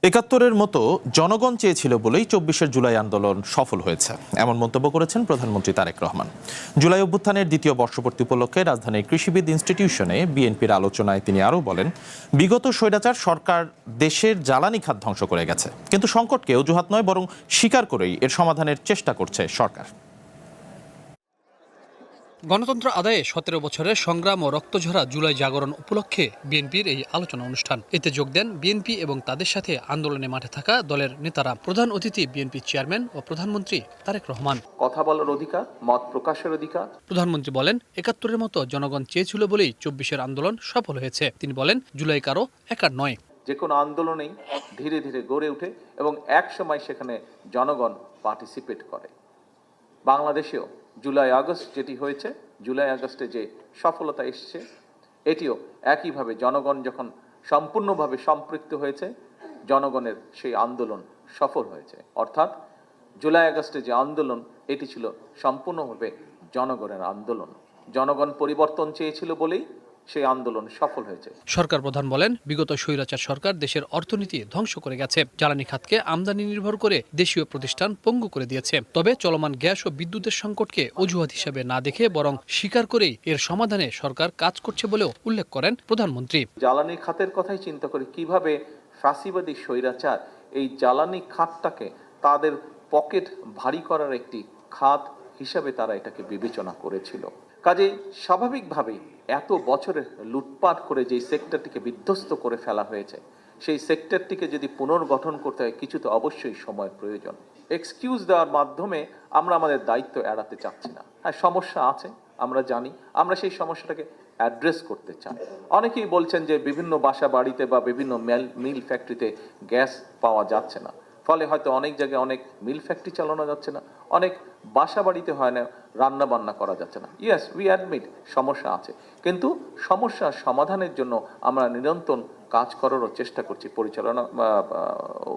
একাত্তরের মতো জনগণ চেয়েছিল বলেই ২৪শে জুলাই আন্দোলন সফল হয়েছে, এমন মন্তব্য করেছেন প্রধানমন্ত্রী তারেক রহমান। জুলাই অভ্যুত্থানের দ্বিতীয় বর্ষপূর্তি উপলক্ষে রাজধানীর কৃষিবিদ ইনস্টিটিউশনে বিএনপির আলোচনায় তিনি আরও বলেন, বিগত স্বৈরাচার সরকার দেশের জ্বালানি খাত ধ্বংস করে গেছে, কিন্তু সংকটকে অজুহাত নয় বরং স্বীকার করেই এর সমাধানের চেষ্টা করছে সরকার। গণতন্ত্র আদায়ে ১৭ বছরের সংগ্রাম ও রক্তঝরা জুলাই জাগরণ উপলক্ষে বিএনপির এই আলোচনা অনুষ্ঠান। এতে যোগ দেন বিএনপি এবং তাদের সাথে আন্দোলনে মাঠে থাকা দলের নেতারা। প্রধান অতিথি বিএনপি চেয়ারম্যান ও প্রধানমন্ত্রী তারেক রহমান। কথা বলার অধিকার, মত প্রকাশের অধিকার। প্রধানমন্ত্রী বলেন, একাত্তরের মতো জনগণ চেয়েছিল বলেই ২৪-এর আন্দোলন সফল হয়েছে। তিনি বলেন, জুলাই কারো একার নয়। যে কোনো আন্দোলনেই ধীরে ধীরে গড়ে ওঠে এবং এক সময় সেখানে জনগণ পার্টিসিপেট করে। বাংলাদেশেও জুলাই আগস্ট যেটি হয়েছে, জুলাই আগস্টে যে সফলতা এসছে, এটিও একইভাবে জনগণ যখন সম্পূর্ণভাবে সম্পৃক্ত হয়েছে, জনগণের সেই আন্দোলন সফল হয়েছে। অর্থাৎ জুলাই আগস্টে যে আন্দোলন, এটি ছিল সম্পূর্ণভাবে জনগণের আন্দোলন। জনগণ পরিবর্তন চেয়েছিল বলেই সেই আন্দোলন সফল হয়েছে। সরকার প্রধান বলেন, বিগত স্বৈরাচার সরকার দেশের অর্থনীতি ধ্বংস করে গেছে। জ্বালানি খাতকে আমদানি নির্ভর করে দেশীয় প্রতিষ্ঠান পঙ্গু করে দিয়েছে। তবে চলমান গ্যাস ও বিদ্যুতের সংকটকে অজুহাত হিসেবে না দেখে বরং স্বীকার করেই এর সমাধানে সরকার কাজ করছে বলেও উল্লেখ করেন প্রধানমন্ত্রী। জ্বালানি খাতের কথাই চিন্তা করি, কিভাবে ফ্যাসিবাদী স্বৈরাচার এই জ্বালানি খাতটাকে তাদের পকেট ভারী করার একটি খাত হিসাবে তারা এটাকে বিবেচনা করেছিল। কাজে স্বাভাবিকভাবেই এত বছরে লুটপাট করে যেই সেক্টরটিকে বিধ্বস্ত করে ফেলা হয়েছে, সেই সেক্টরটিকে যদি পুনর্গঠন করতে হয়, কিছু তো অবশ্যই সময় প্রয়োজন। এক্সকিউজ দেওয়ার মাধ্যমে আমরা আমাদের দায়িত্ব এড়াতে চাচ্ছি না। হ্যাঁ, সমস্যা আছে, আমরা জানি, আমরা সেই সমস্যাটাকে অ্যাড্রেস করতে চাই। অনেকেই বলছেন যে বিভিন্ন বাসা বাড়িতে বা বিভিন্ন মিল ফ্যাক্টরিতে গ্যাস পাওয়া যাচ্ছে না, ফলে হয়তো অনেক জায়গায় অনেক মিল ফ্যাক্টরি চালানো যাচ্ছে না, অনেক বাসা বাড়িতে হয় না রান্না বান্না করা যাচ্ছে না। ইয়েস, উই অ্যাডমিট সমস্যা আছে, কিন্তু সমস্যার সমাধানের জন্য আমরা নিরন্তর কাজ করারও চেষ্টা করছি,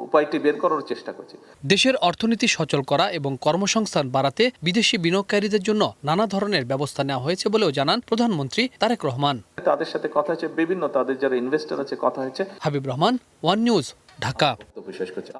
উপায়টি বের করার চেষ্টা করছি। দেশের অর্থনীতি সচল করা এবং কর্মসংস্থান বাড়াতে বিদেশি বিনিয়োগকারীদের জন্য নানা ধরনের ব্যবস্থা নেওয়া হয়েছে বলেও জানান প্রধানমন্ত্রী তারেক রহমান। তাদের সাথে কথা হয়েছে, বিভিন্ন তাদের যারা ইনভেস্টর আছে কথা হয়েছে। Habib Rahman, one news, Dhaka. বিশ্বাস করছি।